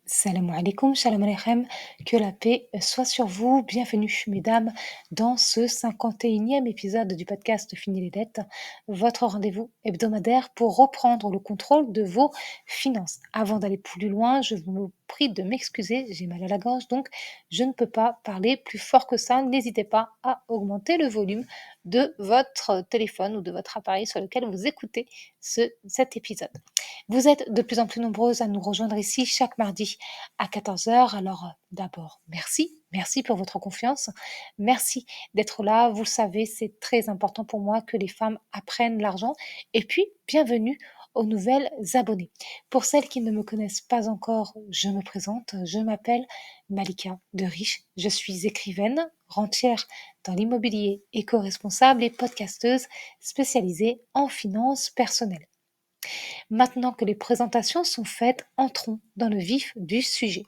Salam alaikum, shalom aleichem, que la paix soit sur vous. Bienvenue, mesdames, dans ce 51e épisode du podcast Fini les dettes, votre rendez-vous hebdomadaire pour reprendre le contrôle de vos finances. Avant d'aller plus loin, je vous prie de m'excuser, j'ai mal à la gorge, donc je ne peux pas parler plus fort que ça. N'hésitez pas à augmenter le volume de votre téléphone ou de votre appareil sur lequel vous écoutez cet épisode. Vous êtes de plus en plus nombreuses à nous rejoindre ici chaque mardi à 14 heures. Alors d'abord, merci pour votre confiance. Merci d'être là. Vous le savez, c'est très important pour moi que les femmes apprennent l'argent. Et puis, bienvenue aux nouvelles abonnées. Pour celles qui ne me connaissent pas encore, je me présente. Je m'appelle Malika de Riche. Je suis écrivaine, rentière dans l'immobilier, éco-responsable et podcasteuse spécialisée en finances personnelles. Maintenant que les présentations sont faites, entrons dans le vif du sujet.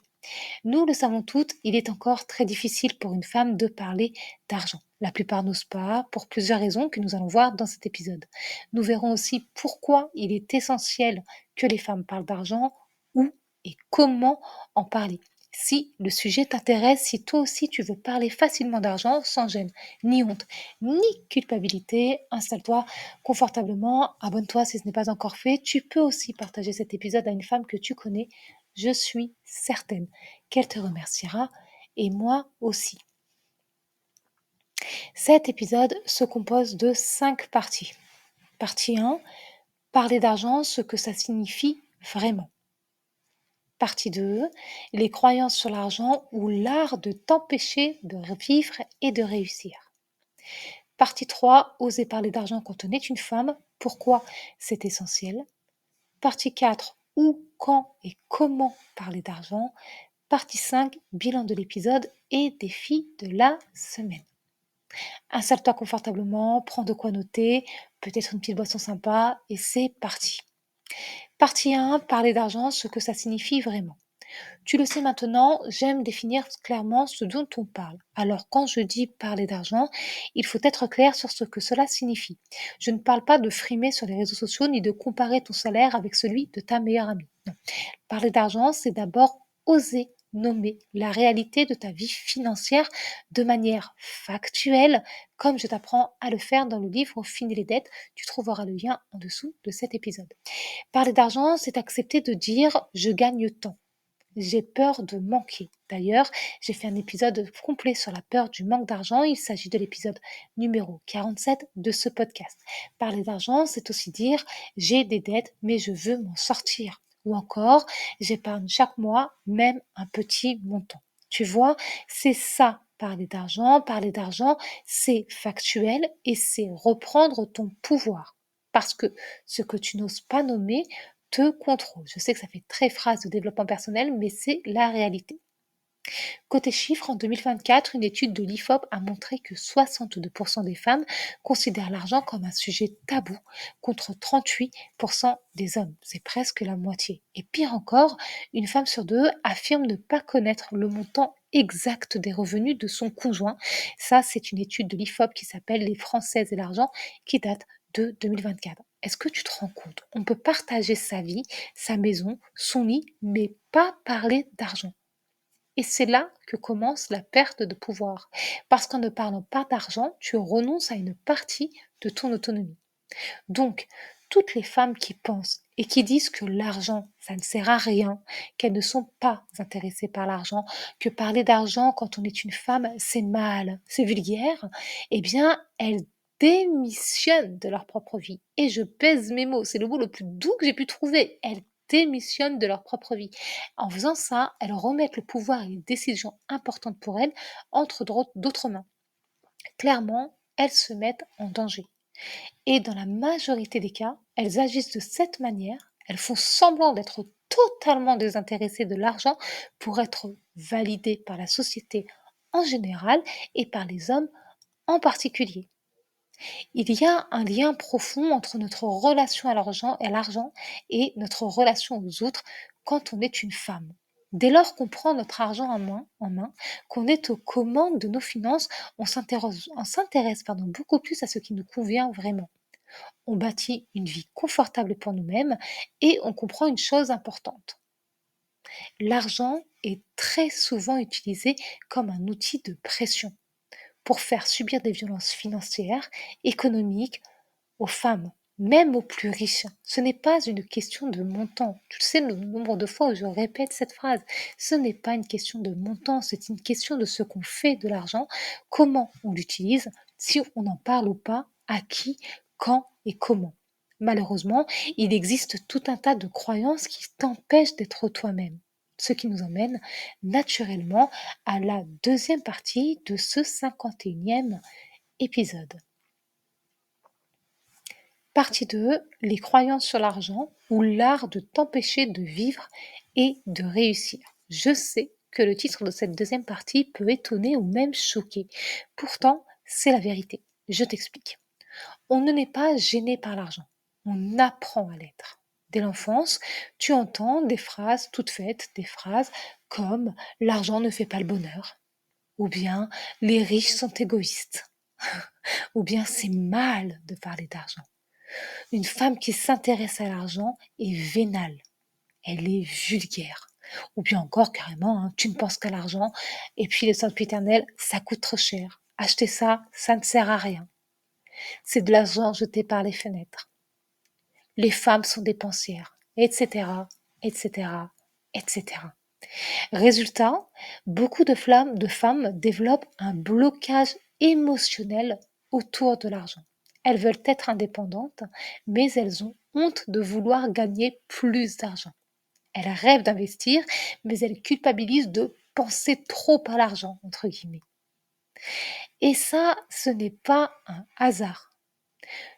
Nous le savons toutes, il est encore très difficile pour une femme de parler d'argent. La plupart n'osent pas, pour plusieurs raisons que nous allons voir dans cet épisode. Nous verrons aussi pourquoi il est essentiel que les femmes parlent d'argent, où et comment en parler. Si le sujet t'intéresse, si toi aussi tu veux parler facilement d'argent, sans gêne, ni honte, ni culpabilité, installe-toi confortablement, abonne-toi si ce n'est pas encore fait. Tu peux aussi partager cet épisode à une femme que tu connais. Je suis certaine qu'elle te remerciera et moi aussi. Cet épisode se compose de 5 parties. Partie 1, parler d'argent, ce que ça signifie vraiment. Partie 2, les croyances sur l'argent ou l'art de t'empêcher de vivre et de réussir. Partie 3, oser parler d'argent quand on est une femme, pourquoi c'est essentiel. Partie 4, où, quand et comment parler d'argent. Partie 5, bilan de l'épisode et défi de la semaine. Installe-toi confortablement, prends de quoi noter, peut-être une petite boisson sympa et c'est parti. Partie 1, parler d'argent, ce que ça signifie vraiment. Tu le sais maintenant, j'aime définir clairement ce dont on parle. Alors quand je dis parler d'argent, il faut être clair sur ce que cela signifie. Je ne parle pas de frimer sur les réseaux sociaux ni de comparer ton salaire avec celui de ta meilleure amie. Non. Parler d'argent, c'est d'abord oser nommer la réalité de ta vie financière de manière factuelle, comme je t'apprends à le faire dans le livre Fini les dettes. Tu trouveras le lien en dessous de cet épisode. Parler d'argent, c'est accepter de dire je gagne tant. J'ai peur de manquer. D'ailleurs, j'ai fait un épisode complet sur la peur du manque d'argent. Il s'agit de l'épisode numéro 47 de ce podcast. Parler d'argent, c'est aussi dire j'ai des dettes, mais je veux m'en sortir. Ou encore, j'épargne chaque mois, même un petit montant. Tu vois, c'est ça, parler d'argent. Parler d'argent, c'est factuel et c'est reprendre ton pouvoir. Parce que ce que tu n'oses pas nommer te contrôle. Je sais que ça fait très phrase de développement personnel, mais c'est la réalité. Côté chiffres, en 2024, une étude de l'IFOP a montré que 62% des femmes considèrent l'argent comme un sujet tabou, contre 38% des hommes. C'est presque la moitié. Et pire encore, une femme sur deux affirme ne pas connaître le montant exact des revenus de son conjoint. Ça, c'est une étude de l'IFOP qui s'appelle Les Françaises et l'argent, qui date de 2024. Est-ce que tu te rends compte? On peut partager sa vie, sa maison, son lit, mais pas parler d'argent. Et c'est là que commence la perte de pouvoir. Parce qu'en ne parlant pas d'argent, tu renonces à une partie de ton autonomie. Donc, toutes les femmes qui pensent et qui disent que l'argent, ça ne sert à rien, qu'elles ne sont pas intéressées par l'argent, que parler d'argent quand on est une femme, c'est mal, c'est vulgaire, eh bien, elles démissionnent de leur propre vie. Et je pèse mes mots, c'est le mot le plus doux que j'ai pu trouver. Elles démissionnent de leur propre vie. En faisant ça, elles remettent le pouvoir et les décisions importantes pour elles entre d'autres mains. Clairement, elles se mettent en danger. Et dans la majorité des cas, elles agissent de cette manière, elles font semblant d'être totalement désintéressées de l'argent pour être validées par la société en général et par les hommes en particulier. Il y a un lien profond entre notre relation à l'argent et notre relation aux autres quand on est une femme. Dès lors qu'on prend notre argent en main, qu'on est aux commandes de nos finances, on s'intéresse beaucoup plus à ce qui nous convient vraiment. On bâtit une vie confortable pour nous-mêmes et on comprend une chose importante. L'argent est très souvent utilisé comme un outil de pression pour faire subir des violences financières, économiques aux femmes, même aux plus riches. Ce n'est pas une question de montant. Tu sais le nombre de fois où je répète cette phrase. Ce n'est pas une question de montant, c'est une question de ce qu'on fait de l'argent, comment on l'utilise, si on en parle ou pas, à qui, quand et comment. Malheureusement, il existe tout un tas de croyances qui t'empêchent d'être toi-même. Ce qui nous emmène naturellement à la deuxième partie de ce 51e épisode. Partie 2, les croyances sur l'argent ou l'art de t'empêcher de vivre et de réussir. Je sais que le titre de cette deuxième partie peut étonner ou même choquer. Pourtant, c'est la vérité. Je t'explique. On ne n'est pas gêné par l'argent. On apprend à l'être. Dès l'enfance, tu entends des phrases toutes faites, des phrases comme l'argent ne fait pas le bonheur, ou bien les riches sont égoïstes, ou bien c'est mal de parler d'argent. Une femme qui s'intéresse à l'argent est vénale, elle est vulgaire. Ou bien encore carrément, hein, tu ne penses qu'à l'argent, et puis le Saint-Péternel, ça coûte trop cher. Acheter ça, ça ne sert à rien. C'est de l'argent jeté par les fenêtres. Les femmes sont dépensières, etc., etc., etc. Résultat, beaucoup de femmes développent un blocage émotionnel autour de l'argent. Elles veulent être indépendantes, mais elles ont honte de vouloir gagner plus d'argent. Elles rêvent d'investir, mais elles culpabilisent de penser trop à l'argent, entre guillemets. Et ça, ce n'est pas un hasard.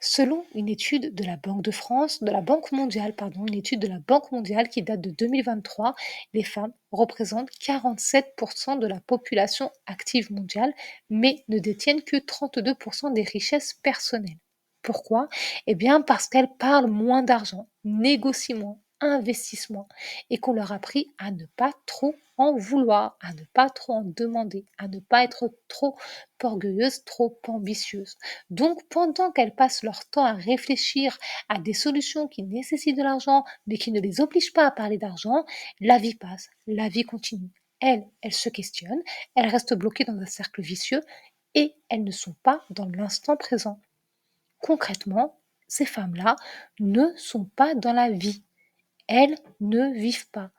Selon une étude de la Banque de France, de la Banque mondiale, pardon, une étude de la Banque mondiale qui date de 2023, les femmes représentent 47% de la population active mondiale, mais ne détiennent que 32% des richesses personnelles. Pourquoi? Eh bien parce qu'elles parlent moins d'argent, négocient moins, investissent moins, et qu'on leur a appris à ne pas trop en vouloir, à ne pas trop en demander, à ne pas être trop orgueilleuses, trop ambitieuses. Donc, pendant qu'elles passent leur temps à réfléchir à des solutions qui nécessitent de l'argent, mais qui ne les obligent pas à parler d'argent, la vie passe, la vie continue. Elles se questionnent, elles restent bloquées dans un cercle vicieux et elles ne sont pas dans l'instant présent. Concrètement, ces femmes-là ne sont pas dans la vie. Elles ne vivent pas.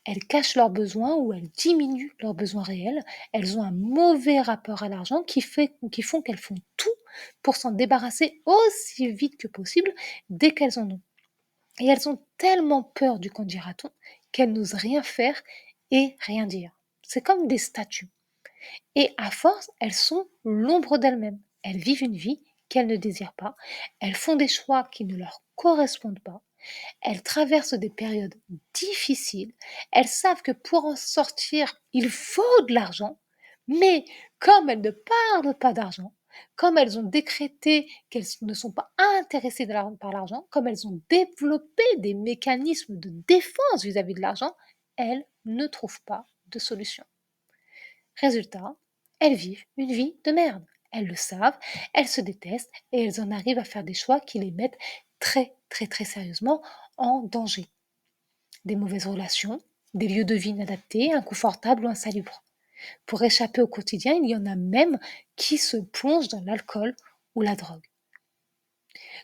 Elles cachent leurs besoins ou elles diminuent leurs besoins réels. Elles ont un mauvais rapport à l'argent qui font qu'elles font tout pour s'en débarrasser aussi vite que possible dès qu'elles en ont. Et elles ont tellement peur du qu'en dira-t-on qu'elles n'osent rien faire et rien dire. C'est comme des statues. Et à force, elles sont l'ombre d'elles-mêmes. Elles vivent une vie qu'elles ne désirent pas. Elles font des choix qui ne leur correspondent pas. Elles traversent des périodes difficiles. Elles savent que pour en sortir, il faut de l'argent. Mais comme elles ne parlent pas d'argent, comme elles ont décrété qu'elles ne sont pas intéressées par l'argent, comme elles ont développé des mécanismes de défense vis-à-vis de l'argent, elles ne trouvent pas de solution. Résultat, elles vivent une vie de merde. Elles le savent, elles se détestent et elles en arrivent à faire des choix qui les mettent très très très sérieusement en danger. Des mauvaises relations, des lieux de vie inadaptés, inconfortables ou insalubres. Pour échapper au quotidien, il y en a même qui se plongent dans l'alcool ou la drogue.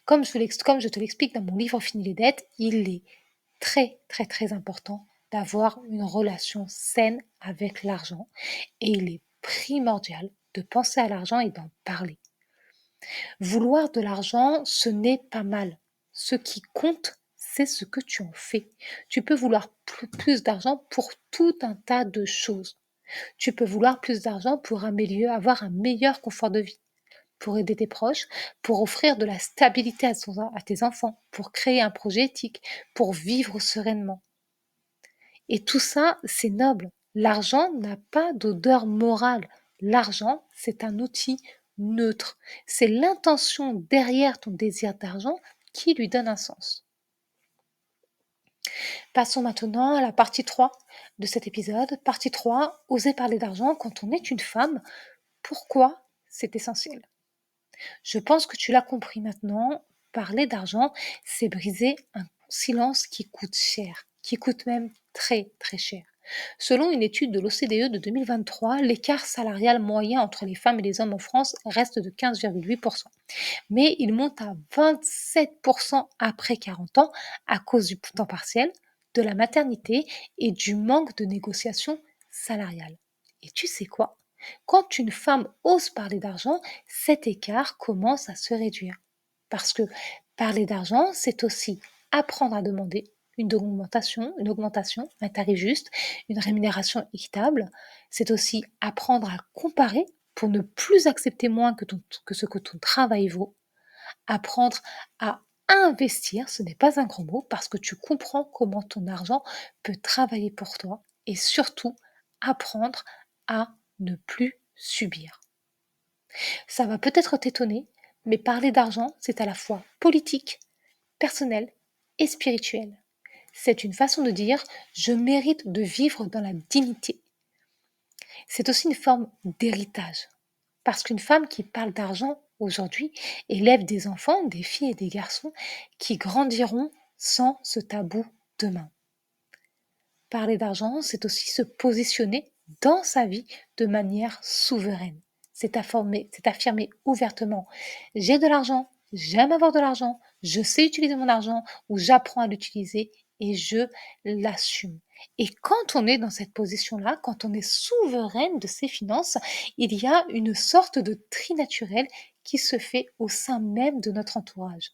Comme je te l'explique dans mon livre Fini les dettes, il est très très très important d'avoir une relation saine avec l'argent et il est primordial de penser à l'argent et d'en parler. Vouloir de l'argent, ce n'est pas mal. Ce qui compte, c'est ce que tu en fais. Tu peux vouloir plus d'argent pour tout un tas de choses. Tu peux vouloir plus d'argent pour avoir un meilleur confort de vie, pour aider tes proches, pour offrir de la stabilité à tes enfants, pour créer un projet éthique, pour vivre sereinement. Et tout ça, c'est noble. L'argent n'a pas d'odeur morale. L'argent, c'est un outil neutre. C'est l'intention derrière ton désir d'argent qui lui donne un sens. Passons maintenant à la partie 3 de cet épisode. Partie 3, oser parler d'argent quand on est une femme. Pourquoi c'est essentiel? Je pense que tu l'as compris maintenant. Parler d'argent, c'est briser un silence qui coûte cher, qui coûtent même très très cher. Selon une étude de l'OCDE de 2023, l'écart salarial moyen entre les femmes et les hommes en France reste de 15,8%. Mais il monte à 27% après 40 ans à cause du temps partiel, de la maternité et du manque de négociation salariale. Et tu sais quoi? Quand une femme ose parler d'argent, cet écart commence à se réduire. Parce que parler d'argent, c'est aussi apprendre à demander une augmentation, un tarif juste, une rémunération équitable. C'est aussi apprendre à comparer pour ne plus accepter moins que ce que ton travail vaut. Apprendre à investir, ce n'est pas un gros mot, parce que tu comprends comment ton argent peut travailler pour toi. Et surtout, apprendre à ne plus subir. Ça va peut-être t'étonner, mais parler d'argent, c'est à la fois politique, personnel et spirituel. C'est une façon de dire je mérite de vivre dans la dignité. C'est aussi une forme d'héritage. Parce qu'une femme qui parle d'argent aujourd'hui élève des enfants, des filles et des garçons qui grandiront sans ce tabou demain. Parler d'argent, c'est aussi se positionner dans sa vie de manière souveraine. C'est affirmer ouvertement, j'ai de l'argent, j'aime avoir de l'argent, je sais utiliser mon argent ou j'apprends à l'utiliser et je l'assume. Et quand on est dans cette position-là, quand on est souveraine de ses finances, il y a une sorte de tri naturel qui se fait au sein même de notre entourage.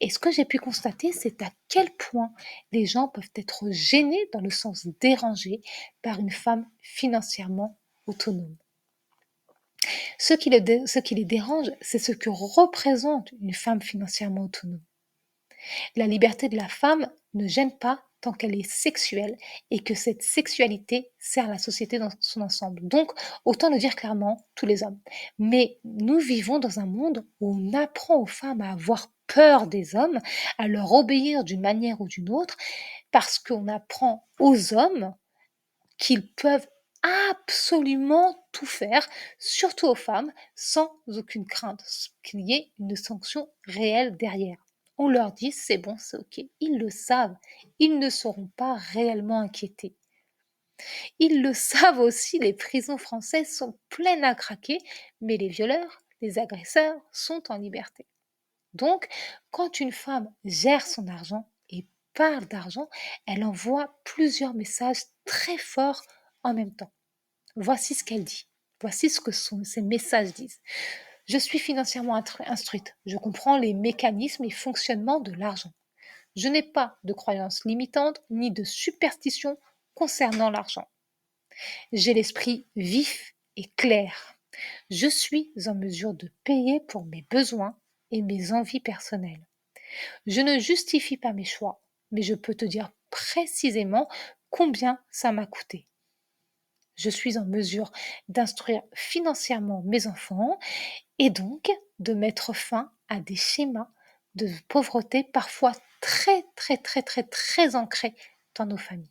Et ce que j'ai pu constater, c'est à quel point les gens peuvent être gênés, dans le sens dérangé, par une femme financièrement autonome. Ce qui les dérange, c'est ce que représente une femme financièrement autonome. La liberté de la femme ne gêne pas tant qu'elle est sexuelle et que cette sexualité sert la société dans son ensemble. Donc, autant le dire clairement, tous les hommes. Mais nous vivons dans un monde où on apprend aux femmes à avoir peur des hommes, à leur obéir d'une manière ou d'une autre, parce qu'on apprend aux hommes qu'ils peuvent absolument tout faire, surtout aux femmes, sans aucune crainte qu'il y ait une sanction réelle derrière. On leur dit c'est bon, c'est ok. Ils le savent. Ils ne seront pas réellement inquiétés. Ils le savent aussi, les prisons françaises sont pleines à craquer, mais les violeurs, les agresseurs sont en liberté. Donc, quand une femme gère son argent et parle d'argent, elle envoie plusieurs messages très forts en même temps. Voici ce qu'elle dit. Voici ce que ces messages disent. Je suis financièrement instruite. Je comprends les mécanismes et fonctionnements de l'argent. Je n'ai pas de croyances limitantes ni de superstitions concernant l'argent. J'ai l'esprit vif et clair. Je suis en mesure de payer pour mes besoins et mes envies personnelles. Je ne justifie pas mes choix, mais je peux te dire précisément combien ça m'a coûté. Je suis en mesure d'instruire financièrement mes enfants et donc de mettre fin à des schémas de pauvreté parfois très très très très très ancrés dans nos familles.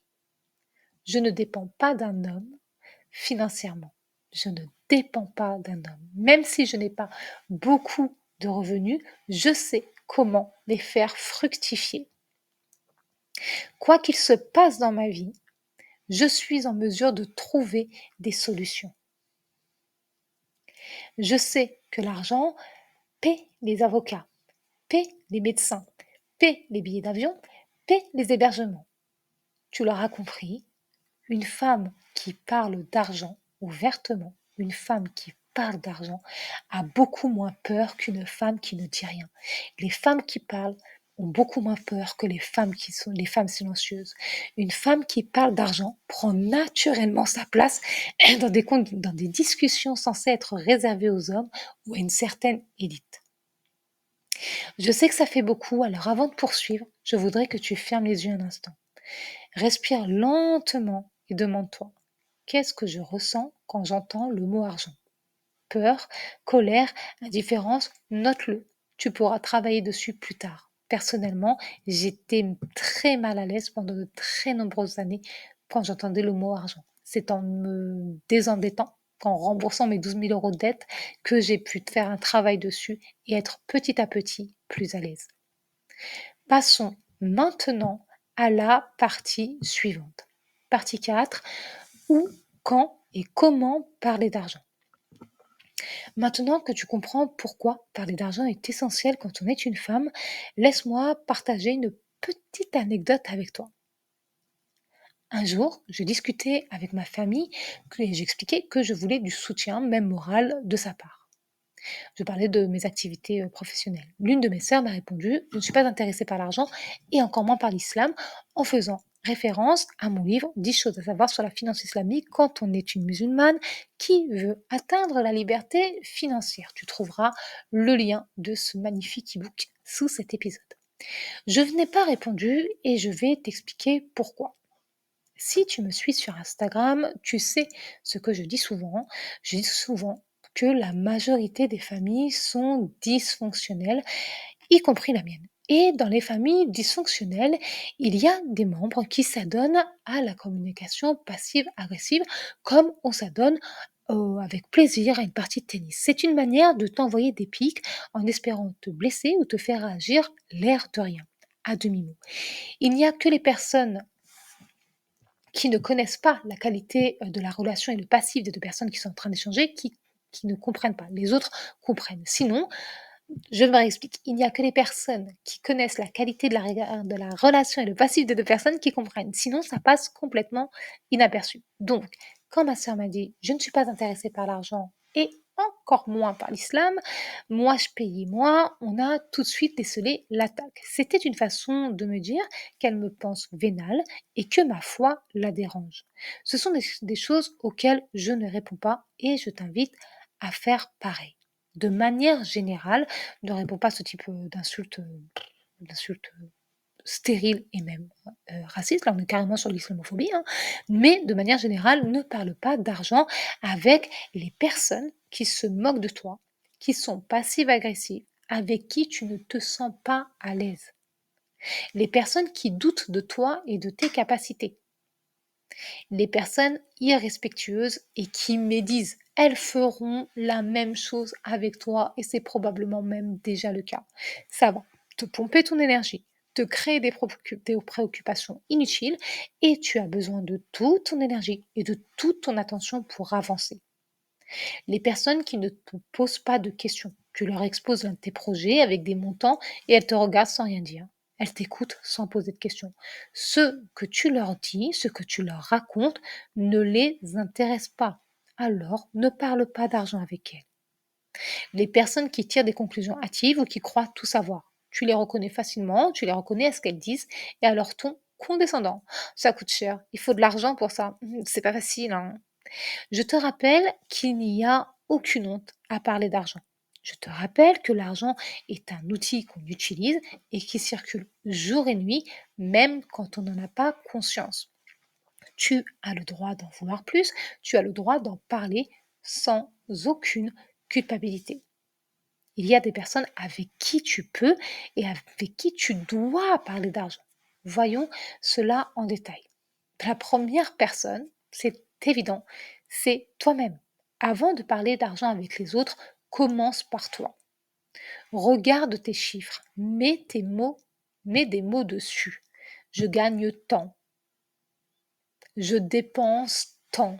Je ne dépends pas d'un homme financièrement. Je ne dépends pas d'un homme. Même si je n'ai pas beaucoup de revenus, je sais comment les faire fructifier. Quoi qu'il se passe dans ma vie, je suis en mesure de trouver des solutions. Je sais que l'argent paie les avocats, paie les médecins, paie les billets d'avion, paie les hébergements. Tu l'auras compris, une femme qui parle d'argent ouvertement, une femme qui parle d'argent, a beaucoup moins peur qu'une femme qui ne dit rien. Les femmes qui parlent ont beaucoup moins peur que les femmes qui sont les femmes silencieuses. Une femme qui parle d'argent prend naturellement sa place dans des discussions censées être réservées aux hommes ou à une certaine élite. Je sais que ça fait beaucoup, alors avant de poursuivre, je voudrais que tu fermes les yeux un instant. Respire lentement et demande-toi, qu'est-ce que je ressens quand j'entends le mot argent? Peur, colère, indifférence, note-le. Tu pourras travailler dessus plus tard. Personnellement, j'étais très mal à l'aise pendant de très nombreuses années quand j'entendais le mot argent. C'est en me désendettant, qu'en remboursant mes 12 000 euros de dette, que j'ai pu faire un travail dessus et être petit à petit plus à l'aise. Passons maintenant à la partie suivante. Partie 4, où, quand et comment parler d'argent. Maintenant que tu comprends pourquoi parler d'argent est essentiel quand on est une femme, laisse-moi partager une petite anecdote avec toi. Un jour, je discutais avec ma famille et j'expliquais que je voulais du soutien, même moral, de sa part. Je parlais de mes activités professionnelles. L'une de mes sœurs m'a répondu: Je ne suis pas intéressée par l'argent et encore moins par l'islam, en faisant référence à mon livre 10 choses à savoir sur la finance islamique quand on est une musulmane qui veut atteindre la liberté financière. Tu trouveras le lien de ce magnifique e-book sous cet épisode. Je n'ai pas répondu et je vais t'expliquer pourquoi. Si tu me suis sur Instagram, tu sais ce que je dis souvent. Je dis souvent que la majorité des familles sont dysfonctionnelles, y compris la mienne. Et dans les familles dysfonctionnelles, il y a des membres qui s'adonnent à la communication passive-agressive, comme on s'adonne avec plaisir à une partie de tennis. C'est une manière de t'envoyer des pics en espérant te blesser ou te faire agir l'air de rien, à demi-mot. Il n'y a que les personnes qui ne connaissent pas la qualité de la relation et le passif des deux personnes qui sont en train d'échanger, qui ne comprennent pas. Les autres comprennent. Sinon, je me réexplique. Il n'y a que les personnes qui connaissent la qualité de la relation et le passif des deux personnes qui comprennent. Sinon, ça passe complètement inaperçu. Donc, quand ma sœur m'a dit: Je ne suis pas intéressée par l'argent et encore moins par l'islam, moi je payais moi, on a tout de suite décelé l'attaque. C'était une façon de me dire qu'elle me pense vénale et que ma foi la dérange. Ce sont des choses auxquelles je ne réponds pas et je t'invite à faire pareil. De manière générale, ne réponds pas à ce type d'insultes stériles et même racistes. Là, on est carrément sur l'islamophobie. Hein. Mais de manière générale, ne parle pas d'argent avec les personnes qui se moquent de toi, qui sont passives-agressives, avec qui tu ne te sens pas à l'aise. Les personnes qui doutent de toi et de tes capacités. Les personnes irrespectueuses et qui médisent, elles feront la même chose avec toi et c'est probablement même déjà le cas. Ça va te pomper ton énergie, te créer des préoccupations inutiles et tu as besoin de toute ton énergie et de toute ton attention pour avancer. Les personnes qui ne te posent pas de questions, tu leur exposes l'un de tes projets avec des montants et elles te regardent sans rien dire. Elles t'écoutent sans poser de questions. Ce que tu leur dis, ce que tu leur racontes ne les intéresse pas. Alors, ne parle pas d'argent avec elles. Les personnes qui tirent des conclusions hâtives ou qui croient tout savoir, tu les reconnais facilement, tu les reconnais à ce qu'elles disent et à leur ton condescendant. Ça coûte cher, il faut de l'argent pour ça. C'est pas facile, hein. Je te rappelle qu'il n'y a aucune honte à parler d'argent. Je te rappelle que l'argent est un outil qu'on utilise et qui circule jour et nuit, même quand on n'en a pas conscience. Tu as le droit d'en vouloir plus, tu as le droit d'en parler sans aucune culpabilité. Il y a des personnes avec qui tu peux et avec qui tu dois parler d'argent. Voyons cela en détail. La première personne, c'est évident, c'est toi-même. Avant de parler d'argent avec les autres, commence par toi. Regarde tes chiffres, mets des mots dessus. Je gagne tant, je dépense tant,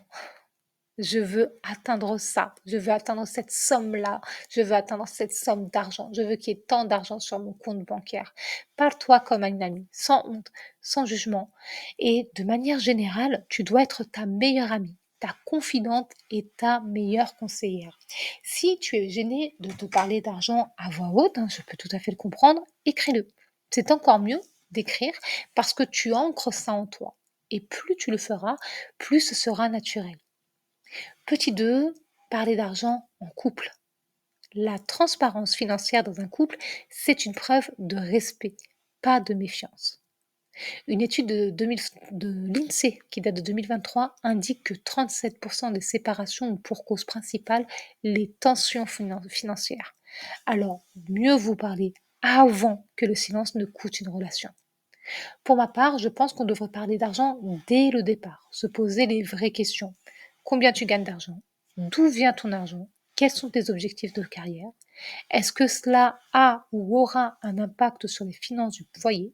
je veux atteindre ça, je veux atteindre cette somme-là, je veux atteindre cette somme d'argent, je veux qu'il y ait tant d'argent sur mon compte bancaire. Parle-toi comme à une amie, sans honte, sans jugement. Et de manière générale, tu dois être ta meilleure amie, ta confidente et ta meilleure conseillère. Si tu es gêné de te parler d'argent à voix haute, hein, je peux tout à fait le comprendre, écris-le. C'est encore mieux d'écrire parce que tu ancres ça en toi. Et plus tu le feras, plus ce sera naturel. Petit 2, parler d'argent en couple. La transparence financière dans un couple, c'est une preuve de respect, pas de méfiance. Une étude de l'INSEE qui date de 2023 indique que 37% des séparations ont pour cause principale les tensions financières. Alors, mieux vous parler avant que le silence ne coûte une relation. Pour ma part, je pense qu'on devrait parler d'argent dès le départ, se poser les vraies questions. Combien tu gagnes d'argent? D'où vient ton argent? Quels sont tes objectifs de carrière? Est-ce que cela a ou aura un impact sur les finances du foyer?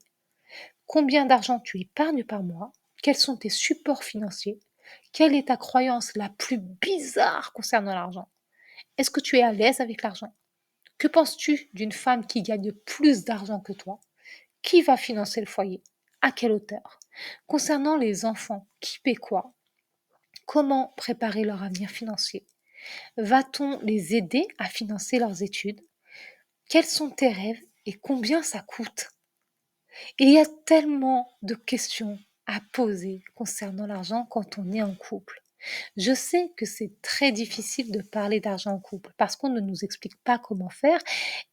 Combien d'argent tu épargnes par mois? Quels sont tes supports financiers? Quelle est ta croyance la plus bizarre concernant l'argent? Est-ce que tu es à l'aise avec l'argent? Que penses-tu d'une femme qui gagne plus d'argent que toi? Qui va financer le foyer? À quelle hauteur? Concernant les enfants, qui paie quoi? Comment préparer leur avenir financier? Va-t-on les aider à financer leurs études? Quels sont tes rêves et combien ça coûte? Il y a tellement de questions à poser concernant l'argent quand on est en couple. Je sais que c'est très difficile de parler d'argent en couple parce qu'on ne nous explique pas comment faire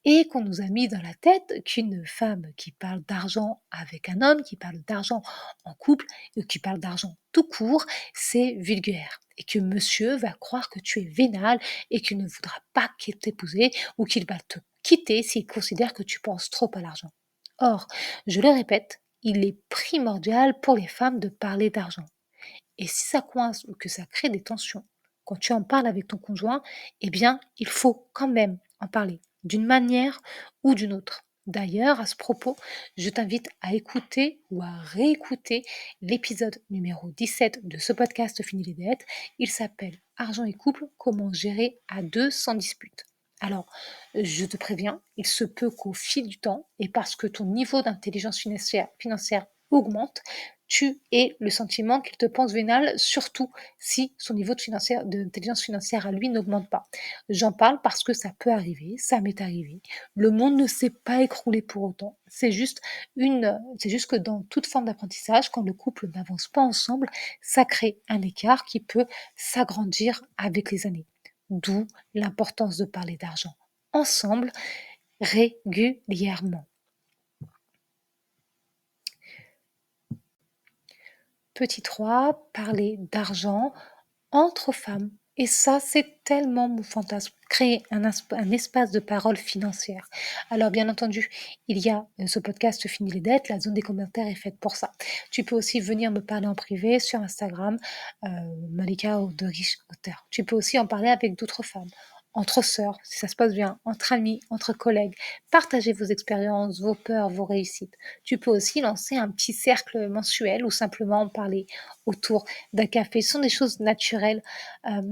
et qu'on nous a mis dans la tête qu'une femme qui parle d'argent avec un homme, qui parle d'argent en couple, ou qui parle d'argent tout court, c'est vulgaire. Et que monsieur va croire que tu es vénal et qu'il ne voudra pas qu'il t'épouser ou qu'il va te quitter s'il considère que tu penses trop à l'argent. Or, je le répète, il est primordial pour les femmes de parler d'argent. Et si ça coince ou que ça crée des tensions, quand tu en parles avec ton conjoint, eh bien, il faut quand même en parler, d'une manière ou d'une autre. D'ailleurs, à ce propos, je t'invite à écouter ou à réécouter l'épisode numéro 17 de ce podcast Fini les dettes. Il s'appelle Argent et couple, comment gérer à deux sans dispute. Alors, je te préviens, il se peut qu'au fil du temps, et parce que ton niveau d'intelligence financière augmente, tu aies le sentiment qu'il te pense vénal, surtout si son niveau d'intelligence financière à lui n'augmente pas. J'en parle parce que ça peut arriver, ça m'est arrivé. Le monde ne s'est pas écroulé pour autant. C'est juste que dans toute forme d'apprentissage, quand le couple n'avance pas ensemble, ça crée un écart qui peut s'agrandir avec les années. D'où l'importance de parler d'argent ensemble régulièrement. Petit 3, parler d'argent entre femmes. Et ça, c'est tellement mon fantasme, créer un espace de parole financière. Alors, bien entendu, il y a ce podcast Fini les dettes, la zone des commentaires est faite pour ça. Tu peux aussi venir me parler en privé sur Instagram, Malika de Riche Auteur. Tu peux aussi en parler avec d'autres femmes, entre sœurs, si ça se passe bien, entre amis, entre collègues. Partagez vos expériences, vos peurs, vos réussites. Tu peux aussi lancer un petit cercle mensuel ou simplement en parler autour d'un café. Ce sont des choses naturelles.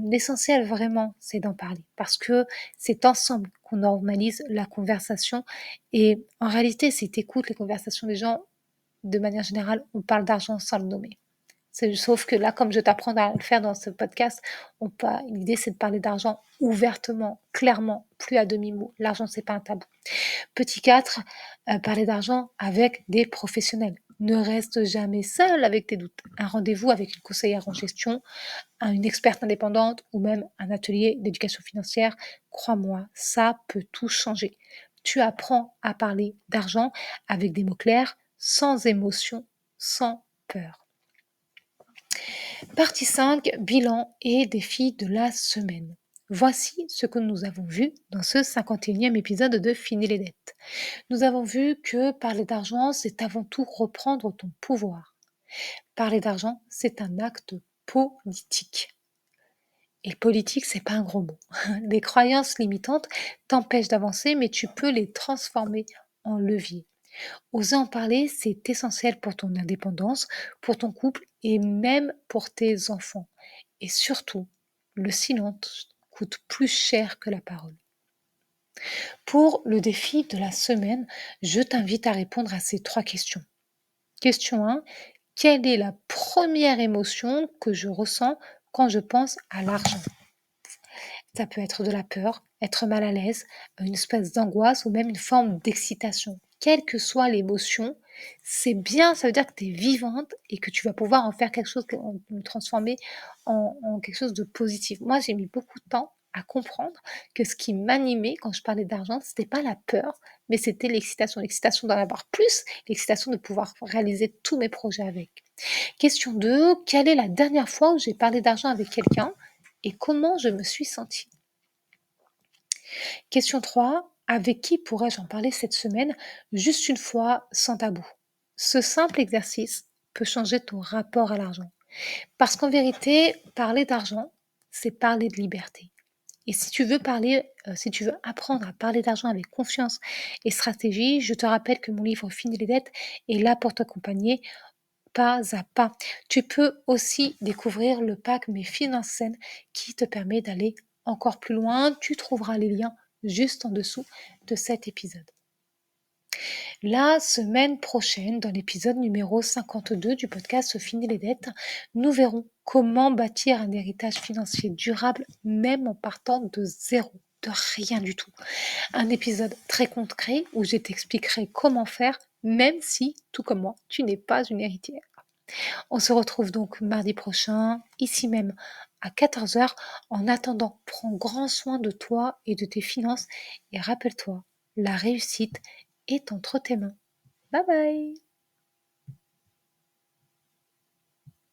L'essentiel vraiment, c'est d'en parler parce que c'est ensemble qu'on normalise la conversation. Et en réalité, si tu écoutes les conversations des gens, de manière générale, on parle d'argent sans le nommer. Sauf que là, comme je t'apprends à le faire dans ce podcast, l'idée c'est de parler d'argent ouvertement, clairement, plus à demi-mot. L'argent, c'est pas un tabou. Petit 4, parler d'argent avec des professionnels. Ne reste jamais seul avec tes doutes. Un rendez-vous avec une conseillère en gestion, une experte indépendante ou même un atelier d'éducation financière, crois-moi, ça peut tout changer. Tu apprends à parler d'argent avec des mots clairs, sans émotion, sans peur. Partie 5, bilan et défis de la semaine. Voici ce que nous avons vu dans ce 51e épisode de Fini les dettes. Nous avons vu que parler d'argent, c'est avant tout reprendre ton pouvoir. Parler d'argent, c'est un acte politique. Et politique, c'est pas un gros mot. Les croyances limitantes t'empêchent d'avancer, mais tu peux les transformer en levier. Oser en parler, c'est essentiel pour ton indépendance, pour ton couple et même pour tes enfants. Et surtout, le silence coûte plus cher que la parole. Pour le défi de la semaine, je t'invite à répondre à ces 3 questions. Question 1, quelle est la première émotion que je ressens quand je pense à l'argent? Ça peut être de la peur, être mal à l'aise, une espèce d'angoisse ou même une forme d'excitation. Quelle que soit l'émotion, c'est bien, ça veut dire que tu es vivante et que tu vas pouvoir en faire quelque chose, le transformer en quelque chose de positif. Moi, j'ai mis beaucoup de temps à comprendre que ce qui m'animait quand je parlais d'argent, c'était pas la peur, mais c'était l'excitation. L'excitation d'en avoir plus, l'excitation de pouvoir réaliser tous mes projets avec. Question 2, quelle est la dernière fois où j'ai parlé d'argent avec quelqu'un et comment je me suis sentie? Question 3, avec qui pourrais-je en parler cette semaine juste une fois sans tabou? Ce simple exercice peut changer ton rapport à l'argent. Parce qu'en vérité, parler d'argent, c'est parler de liberté. Et si tu veux si tu veux apprendre à parler d'argent avec confiance et stratégie, je te rappelle que mon livre Fini les dettes est là pour t'accompagner pas à pas. Tu peux aussi découvrir le pack Mes finances saines qui te permet d'aller encore plus loin. Tu trouveras les liens juste en dessous de cet épisode. La semaine prochaine, dans l'épisode numéro 52 du podcast Fini les dettes, nous verrons comment bâtir un héritage financier durable même en partant de zéro, de rien du tout. Un épisode très concret où je t'expliquerai comment faire même si, tout comme moi, tu n'es pas une héritière. On se retrouve donc mardi prochain, ici même à 14 heures. En attendant, prends grand soin de toi et de tes finances et rappelle-toi, la réussite est entre tes mains. Bye bye!